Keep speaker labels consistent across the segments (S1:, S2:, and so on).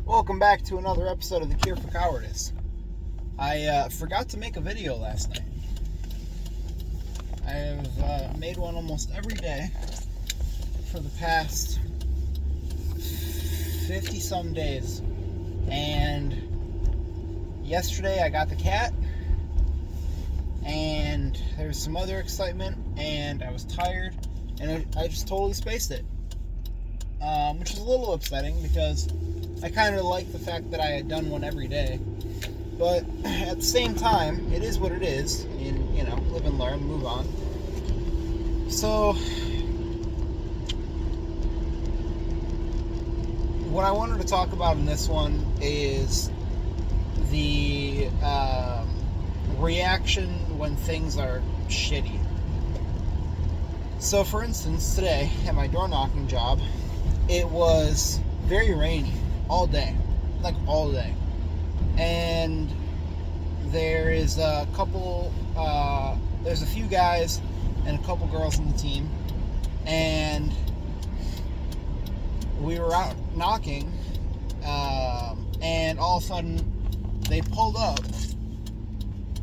S1: Welcome back to another episode of The Cure for Cowardice. I forgot to make a video last night. I have made one almost every day for the past 50-some days. And yesterday I got the cat, and there was some other excitement, and I was tired, and I just totally spaced it. Which is a little upsetting because I kind of like the fact that I had done one every day. But at the same time, it is what it is. And, live and learn, move on. So, what I wanted to talk about in this one is the reaction when things are shitty. So, for instance, today at my door knocking job, it was very rainy all day, and there is a couple, there's a few guys and a couple girls in the team, and we were out knocking, and all of a sudden they pulled up,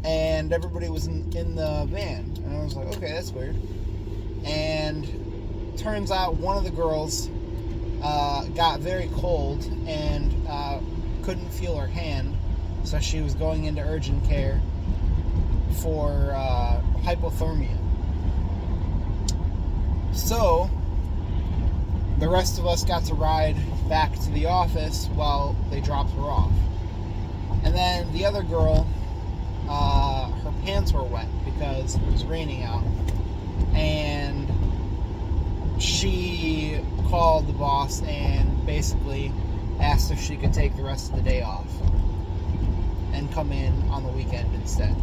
S1: and everybody was in the van, and I was like, okay, that's weird. And turns out one of the girls got very cold and couldn't feel her hand, so she was going into urgent care for hypothermia. So the rest of us got to ride back to the office while they dropped her off. And then the other girl, her pants were wet because it was raining out, and she called the boss and basically asked if she could take the rest of the day off and come in on the weekend instead.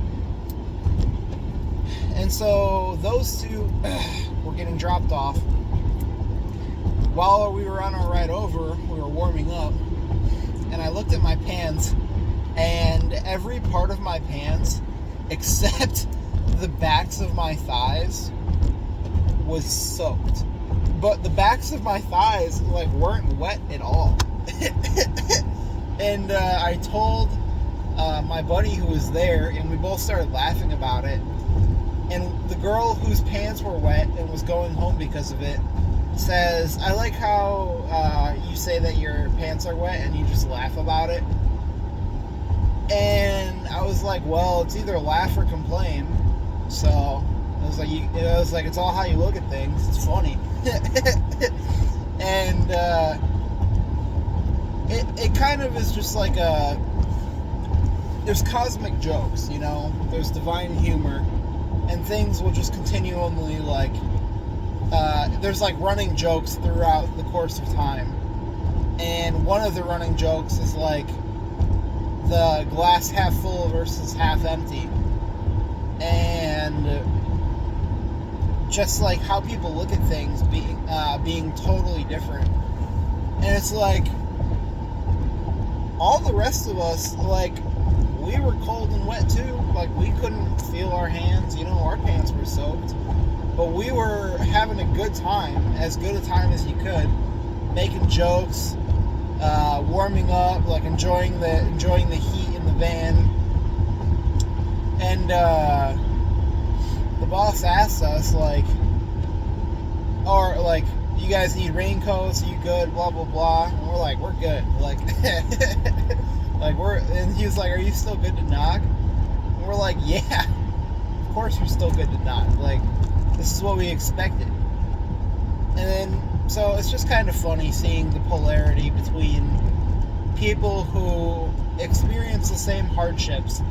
S1: And so those two were getting dropped off. While we were on our ride over, we were warming up, and I looked at my pants, and every part of my pants except the backs of my thighs was soaked. But the backs of my thighs weren't wet at all. And I told my buddy who was there, and we both started laughing about it. And the girl whose pants were wet and was going home because of it says, I like how you say that your pants are wet and you just laugh about it. And I was like, well, it's either laugh or complain. So it was like it's all how you look at things. It's funny. And it kind of is just like there's cosmic jokes, there's divine humor, and things will just continually there's running jokes throughout the course of time. And one of the running jokes is the glass half full versus half empty, and just how people look at things being totally different. And it's all the rest of us, we were cold and wet too. We couldn't feel our hands, our pants were soaked, but we were having a good time, as good a time as you could, making jokes, warming up, enjoying the heat in the van. And the boss asked us, you guys need raincoats? Are you good? Blah, blah, blah. And we're like, we're good. And he was like, are you still good to knock? And we're like, yeah, of course we're still good to knock. This is what we expected. And then, so it's just kind of funny seeing the polarity between people who experience the same hardships,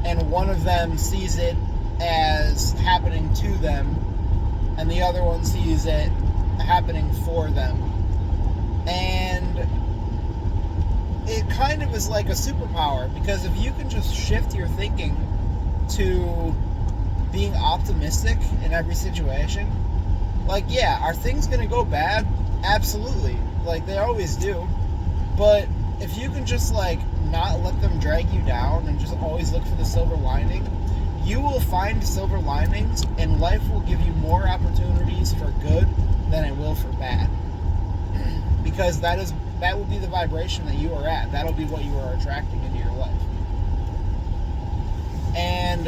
S1: and one of them sees it as happening to them, and the other one sees it happening for them. And it kind of is like a superpower, because if you can just shift your thinking to being optimistic in every situation, yeah, are things gonna go bad? Absolutely, they always do. But if you can just not let them drag you down and just always look for the silver lining, you will find silver linings, and life will give you more opportunities for good than it will for bad. Because that is that will be the vibration that you are at. That'll be what you are attracting into your life. And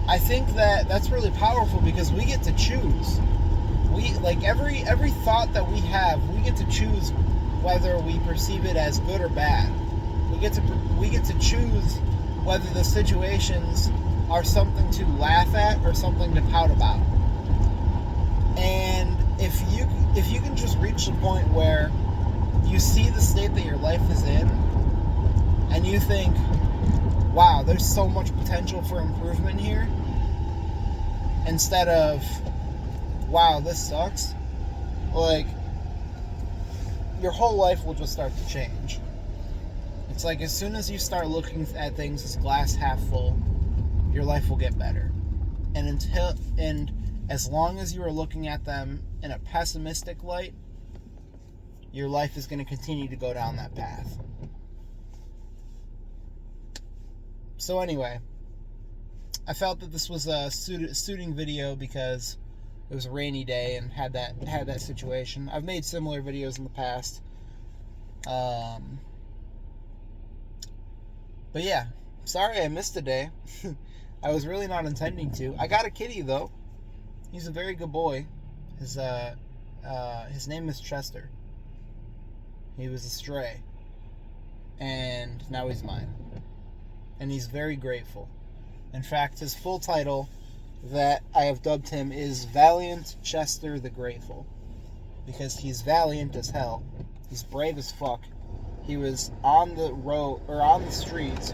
S1: I think that that's really powerful because we get to choose. We, like, every thought that we have, we get to choose whether we perceive it as good or bad. We get to choose whether the situations are something to laugh at or something to pout about. And if you can just reach the point where you see the state that your life is in and you think, wow, there's so much potential for improvement here, instead of, wow, this sucks, like, your whole life will just start to change. It's like as soon as you start looking at things as glass half full, your life will get better. And as long as you are looking at them in a pessimistic light, your life is going to continue to go down that path. So anyway, I felt that this was a suiting video because it was a rainy day and had that situation. I've made similar videos in the past. But yeah, sorry I missed a day. I was really not intending to. I got a kitty though. He's a very good boy. His name is Chester. He was a stray, and now he's mine. And he's very grateful. In fact, his full title that I have dubbed him is Valiant Chester the Grateful, because he's valiant as hell. He's brave as fuck. He was on the road, or on the streets.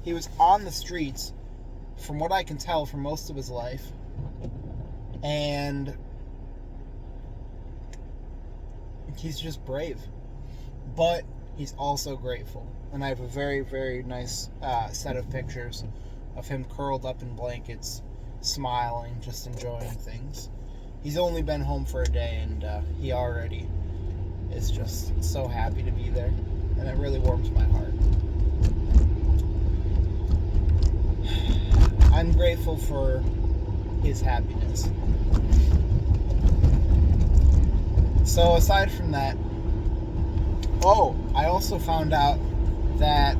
S1: He was on the streets, from what I can tell, for most of his life. And he's just brave. But he's also grateful. And I have a very, very nice set of pictures of him curled up in blankets, smiling, just enjoying things. He's only been home for a day, and he already is just so happy to be there, and it really warms my heart. I'm grateful for his happiness. So aside from that, I also found out that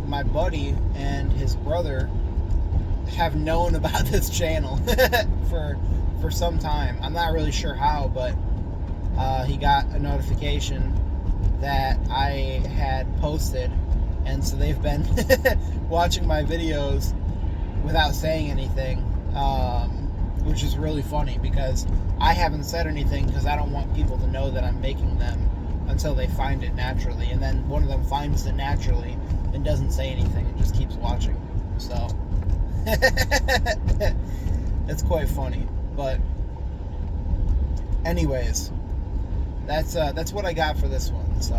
S1: my buddy and his brother have known about this channel for some time. I'm not really sure how, but he got a notification that I had posted, and so they've been watching my videos without saying anything, which is really funny because I haven't said anything because I don't want people to know that I'm making them until they find it naturally, and then one of them finds it naturally and doesn't say anything and just keeps watching. So it's quite funny. But anyways, that's what I got for this one. So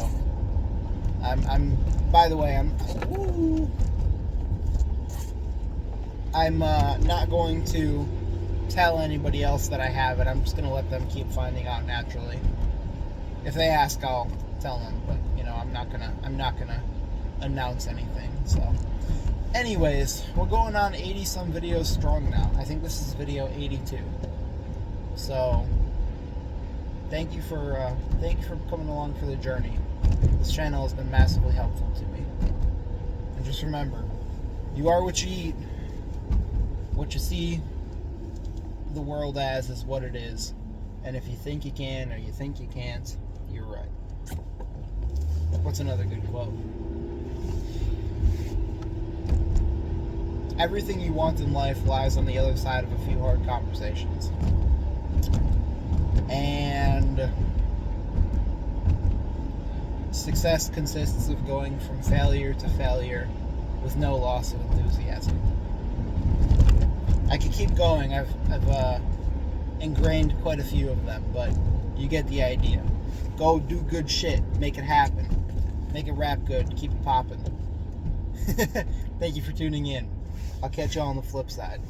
S1: I'm by the way, I'm not going to tell anybody else that I have it. I'm just going to let them keep finding out naturally. If they ask, I'll tell them, but I'm not gonna announce anything. So anyways, we're going on 80 some videos strong now. I think this is video 82. So thank you for coming along for the journey. This channel has been massively helpful to me. And just remember, you are what you eat. What you see the world as is what it is. And if you think you can or you think you can't, you're right. What's another good quote? Everything you want in life lies on the other side of a few hard conversations. And success consists of going from failure to failure with no loss of enthusiasm. I could keep going. I've ingrained quite a few of them, but you get the idea. Go do good shit. Make it happen. Make it rap good. Keep it popping. Thank you for tuning in. I'll catch you all on the flip side.